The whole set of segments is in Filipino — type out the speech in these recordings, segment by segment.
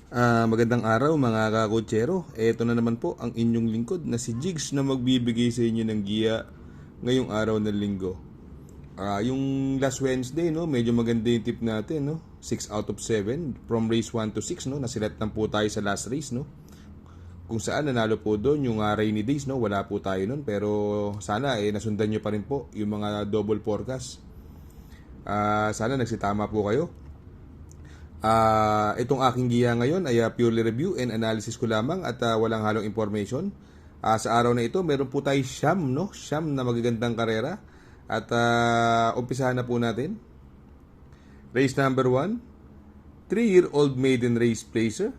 Magandang araw mga kakotsero. Ito na naman po ang inyong lingkod na si Jigs na magbibigay sa inyo ng giya ngayong araw ng linggo. Yung last Wednesday, no, medyo maganda yung tip natin, no? 6 out of 7 from race 1 to 6, no? Nasilat lang po tayo sa last race, no? Kung saan nanalo po doon yung rainy days, no? Wala po tayo noon, pero sana nasundan nyo pa rin po yung mga double forecast. Sana nagsitama po kayo. Itong aking giya ngayon ay purely review and analysis ko lamang at walang halong information. Sa araw na ito, meron po tayo siyam, no? Siyam na magagandang karera. At umpisahan na po natin. Race number 1, 3-year-old maiden race placer.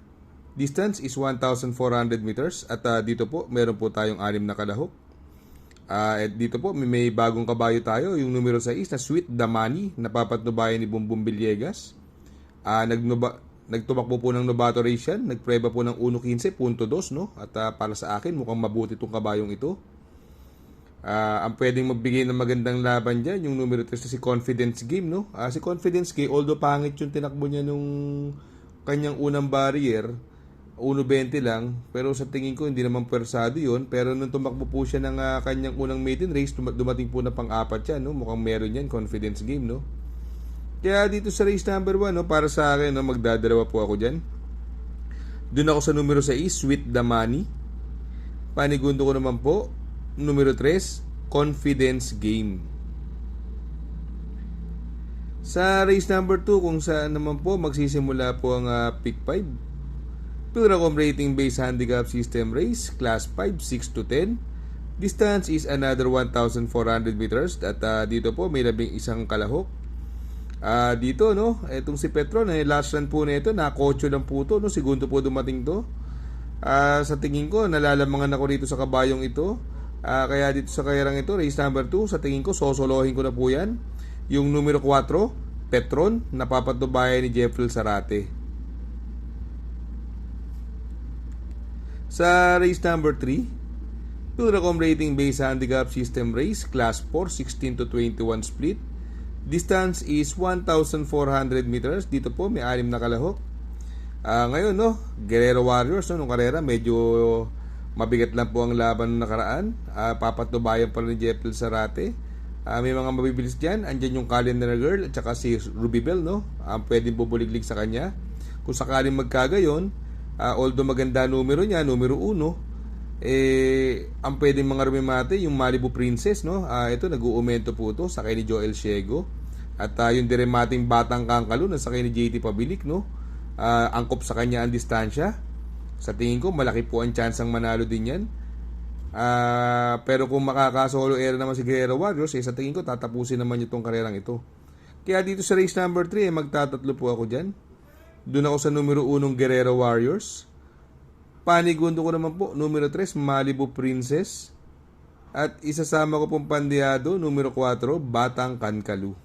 Distance is 1,400 meters. At dito po, meron po tayong 6 na kalahok. At dito po, may bagong kabayo tayo. Yung numero 6 na Sweet Damani, napapatnubayan ni Bumbum Villegas. Nagtumakbo po ng novato race yan. Nagpreba po ng 1.15.2, no? At para sa akin, mukhang mabuti itong kabayong ito. Ang pwedeng magbigay ng magandang laban dyan, yung numero 3 na si Confidence Game, no? Si Confidence Game, although pangit yung tinakbo niya nung kanyang unang barrier, 1.20 lang, pero sa tingin ko hindi naman pwersado yun. Pero nung tumakbo po siya ng kanyang unang maiden race, dumating po na pang-apat yan, no? Mukhang meron yan, Confidence Game, no? Kaya dito sa race number 1, no, para sa akin, no, magdadalawa po ako dyan. Doon ako sa numero 6, Sweet Damani. Panigundo ko naman po, numero 3, Confidence Game. Sa race number 2, kung saan naman po magsisimula po ang pick 5. Pilracom rating based handicap system race, class 5, 6 to 10. Distance is another 1,400 meters. At dito po may 11 kalahok. Dito, no, etong si Petron, last run po nito, nakotso lang po to, no, segundo po dumating to. Sa tingin ko, nalalamangan ako dito sa kabayong ito. Kaya dito sa kayarang ito, race number 2, sa tingin ko, sosolohin ko na po yan. Yung numero 4, Petron, napapatubayan ni Jeffrey Zarate. Sa race number 3, Pilracom rating based handicap system race, class 4, 16 to 21 split. Distance is 1,400 meters. Dito po may 6 na kalahok. Ngayon, no, Guerrero Warriors, no, nung karera medyo mabigat lang po ang laban nung nakaraan. Papatubayan pa rin ni Jeffrey Zarate. May mga mabibilis dyan. Andyan yung Calendar Girl at saka si Ruby Bell, no? Pwedeng bubuliglig sa kanya. Kung sakaling magkagayon, although maganda numero niya, numero 1, ang pwedeng mga rumimate, yung Malibu Princess, no? Ito, nag-uumento po ito sa kay ni Joel Ciego. At yung diremating Batang Kangkalo na sa kay ni JT Pabilik, no? Angkop sa kanya ang distansya. Sa tingin ko, malaki po ang chance ang manalo din yan. Pero kung makakasolo era naman si Guerrero Warriors, sa tingin ko, tatapusin naman itong karerang ito. Kaya dito sa race number 3, magtatatlo po ako dyan. Doon ako sa numero 1 Guerrero Warriors. Panigundo ko naman po, numero 3, Malibu Princess. At isasama ko pong pandiyado, numero 4, Batang Kankalo.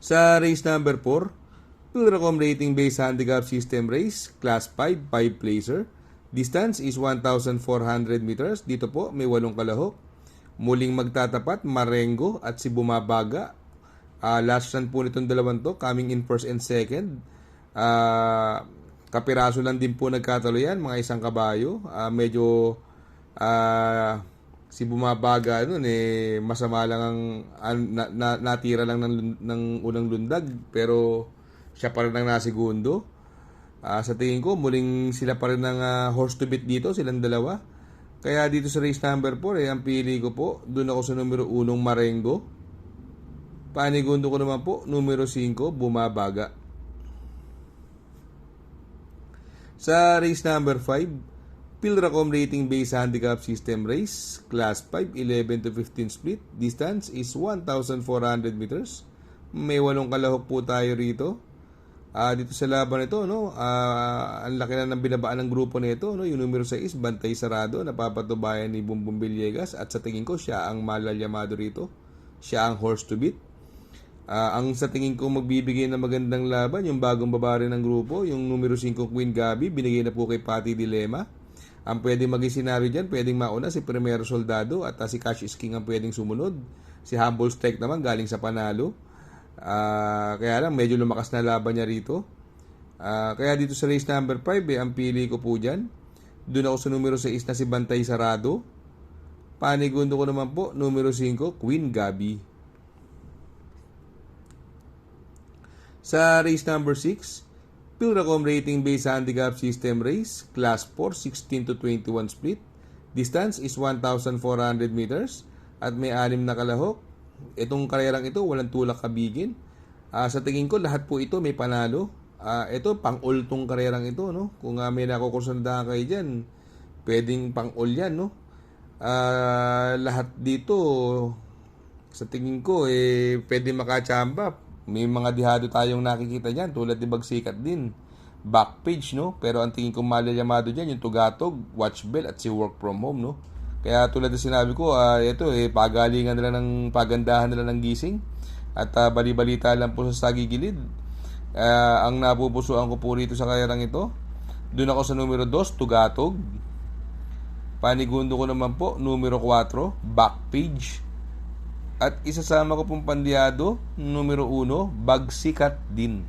Sa race number 4, Pilracom rating based handicap system race, class 5, 5 placer. Distance is 1,400 meters. Dito po, may 8 kalahok. Muling magtatapat, Marengo at si Bumabaga. Last run po nitong dalawang to, coming in first and second. Kapiraso lang din po nagkatalo yan, mga isang kabayo. Medyo si Bumabaga nun, masama lang ang natira lang ng unang lundag, pero siya pa rin ang nasigundo. Sa tingin ko, muling sila pa rin ng horse to beat dito, silang dalawa. Kaya dito sa race number 4, ang pili ko po, doon ako sa numero 1 Marengo. Panigundo ko naman po, numero 5 Bumabaga. Sa race number 5, Pilracom rating based handicap system race, class 5, 11 to 15 split. Distance is 1,400 meters. May 8 kalahok po tayo rito. Dito sa laban ito, no, ang laki na ng binabaan ng grupo nito, no, yung numero 6, Bantay Sarado, napapatubayan ni Bumbum Villegas, at sa tingin ko siya ang malalyamado rito. Siya ang horse to beat. Ang sa tingin ko magbibigay ng magandang laban, yung bagong babae ng grupo, yung numero 5 Queen Gabi, binigay na po kay Patty Dilema. Ang pwedeng maging senaryo dyan, pwedeng mauna si Primero Soldado at si Cash is King ang pwedeng sumunod. Si Humble Strike naman galing sa panalo. Kaya lang medyo lumakas na laban niya rito. Kaya dito sa race number 5, ang pili ko po dyan. Doon ako sa numero 6 na si Bantay Sarado. Panigundo ko naman po, numero 5, Queen Gabi. Sa race number 6, Pilracom rating based handicap system race, class 4, 16 to 21 split. Distance is 1,400 meters at may 6 na kalahok. Itong karerang ito, walang tulak kabigin. Sa tingin ko, lahat po ito may panalo. Ito, pang-all tong karerang ito, no? Kung may nakukursandahan kayo dyan, pwedeng pang-all yan, no? Lahat dito, sa tingin ko, pwede makachamba. May mga dihado tayong nakikita dyan, tulad ni Bagsikat din. Backpage, no? Pero ang tingin ko malalamado dyan, yung Tugatog, Watchbell, at si Work From Home, no? Kaya tulad na sinabi ko, ito, pagalingan nila ng pagandahan nila ng gising. At bali-balita lang po sa sagigilid. Ang napupusuan ko po rito sa karerang ito, doon ako sa numero 2, Tugatog. Panigundo ko naman po, numero 4, Backpage. At isasama ko pong pandiyado, numero 1, Bagsikat din.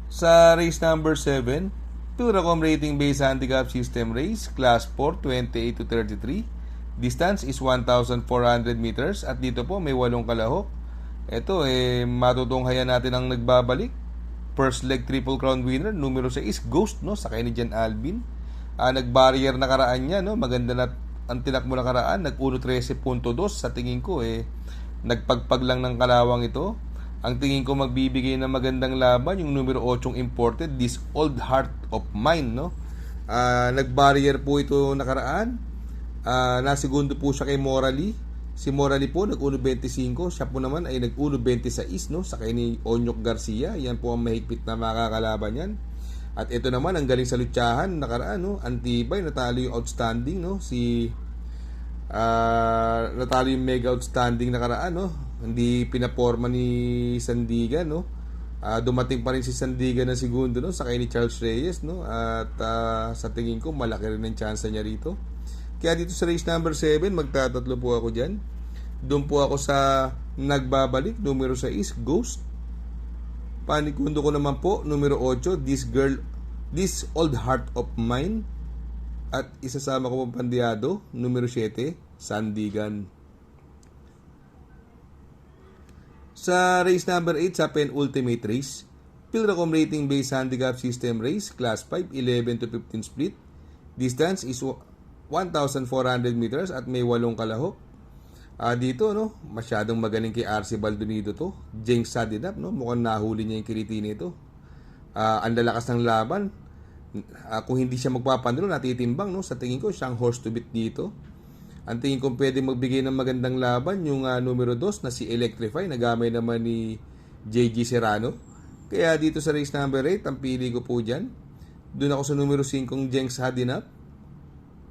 Sa race number 7, Pilracom rating based handicap system race, class 4, 28 to 33. Distance is 1,400 meters at dito po may 8 kalahok. Ito, matutunghayan natin ang nagbabalik. First leg triple crown winner, numero 6, Ghost, no? Sakay ni Jan Alvin. Nag-barrier na karaan niya, no? Maganda na ang tinakbo na karaan. Nag-1.13.2. Sa tingin ko, nagpagpag lang ng kalawang ito. Ang tingin ko magbibigay ng magandang laban, yung numero 8 imported, This Old Heart of Mine, no? Nag-barrier po ito na karaan. Nasigundo po siya kay Morally. Si Morally po nag-1.25, siya po naman ay nag-1.26, no? Sakay ni Onyok Garcia. Yan po ang mahigpit na makakalaban yan. At ito naman ang galing sa lutsahan nakaraan, no? Antibay, natalo yung outstanding, no? Natalo yung mega outstanding nakaraan, no? Hindi pinaporma ni Sandigan, no? Dumating pa rin si Sandigan na segundo, no? Sakay ni Charles Reyes, no? At sa tingin ko malaki rin ang chance niya rito. Kaya dito sa race number 7, magtatatlo po ako dyan. Doon po ako sa nagbabalik, numero 6, Ghost. Panigundo ko naman po, numero 8, This Old Heart of Mine. At isasama ko pong pandiyado, numero 7, Sandigan. Sa race number 8, sa penultimate race, Pilracom rating based handicap system race, class 5, 11 to 15 split. Distance is 1,400 meters at may 8 kalahok. Dito, no, masyadong magaling kay RC Baldonido to. Jenks Sadinap, no, mukhang nahuli niya yung kiliti nito. Ang lalakas ng laban. Kung hindi siya magpapanalo, natitimbang, no, sa tingin ko siyang horse to beat dito. Ang tingin ko pwede magbigay ng magandang laban yung numero 2 na si Electrify, nagamay naman ni JG Serrano. Kaya dito sa race number 8, ang pili ko po dyan. Doon ako sa numero 5, Jenks Sadinap.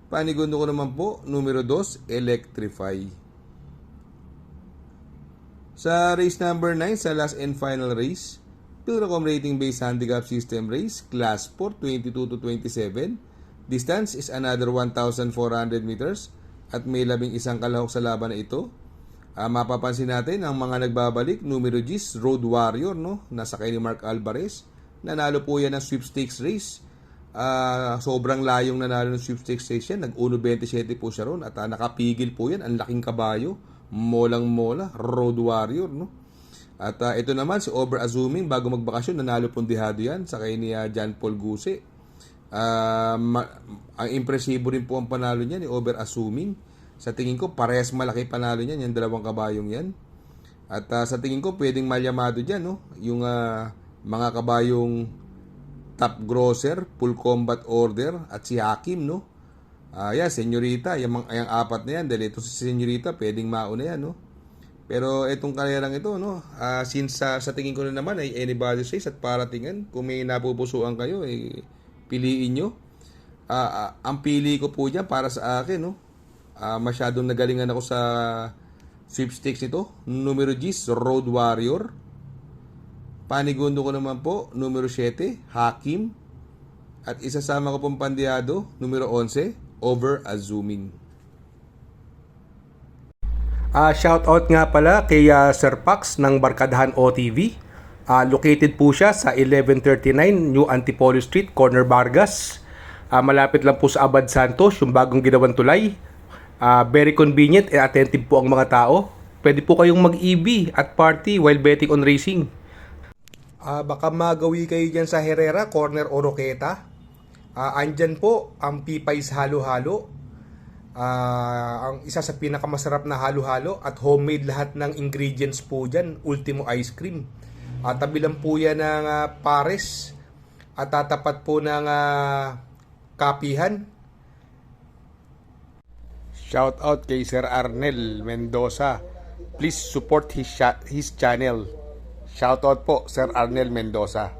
Panigundo ko naman po, numero 2, Electrify. Sa race number 9, sa last and final race, Pilracom rating based handicap system race, class 4, 22 to 27. Distance is another 1,400 meters at may 11 kalahok sa laban na ito. Mapapansin natin ang mga nagbabalik, numero 10, Road Warrior, no? Nasakay ni Mark Alvarez. Nanalo po yan ng sweepstakes race. Sobrang layong nanalo ng sweepstakes race yan. Nag-1.27 po siya ron at nakapigil po yan. Ang laking kabayo. Molang-mola. Road Warrior, no? At ito naman si Over Assuming, bago magbakasyon, nanalo pong dihado yan. Sakay ni John Paul Guse. Ang impresibo rin po ang panalo niya ni Over Assuming. Sa tingin ko, parehas malaki panalo niyan, yung dalawang kabayong yan. At sa tingin ko, pwedeng malyamado dyan, no? Yung mga kabayong Top Grosser, Full Combat Order, at si Hakim, no? Yan, Senyorita, yung apat na yan. Dahil ito si Senyorita, pwedeng mauna yan, no? Pero itong karerang ito, no? Since sa tingin ko na naman ay anybody's race at paratingan, kung may napupusuan kayo, piliin nyo. Ang pili ko po dyan para sa akin, no? Masyadong nagalingan ako sa sweepstakes nito. Numero 10, Road Warrior. Panigundo ko naman po, numero 7, Hakim. At isasama ko pong pandiyado, numero 11, Over Assuming. Shoutout nga pala kay Sir Pax ng Barkadahan OTV. Located po siya sa 1139 New Antipolo Street, Corner Vargas. Malapit lang po sa Abad Santos, yung bagong ginawang tulay. Very convenient and attentive po ang mga tao. Pwede po kayong mag-EB at party while betting on racing. Baka magawi kayo dyan sa Herrera, Corner Oroqueta. Andyan po ang Pipay's Halo-Halo. Ang isa sa pinakamasarap na halo-halo at homemade lahat ng ingredients po dyan, Ultimo Ice Cream. Tabi lang po yan ng Pares at tatapat po ng Kapihan. Shout out kay Sir Arnel Mendoza. Please support his channel. Shout out po Sir Arnel Mendoza.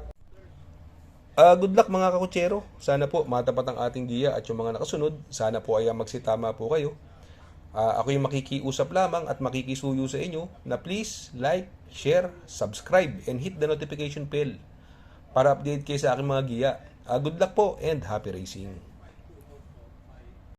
Good luck mga kakutsero. Sana po matapat ang ating giya at yung mga nakasunod, sana po ay magsitama po kayo. Ako yung makikiusap lamang at makikisuyo sa inyo na please like, share, subscribe, and hit the notification bell para update kayo sa aking mga giya. Good luck po and happy racing!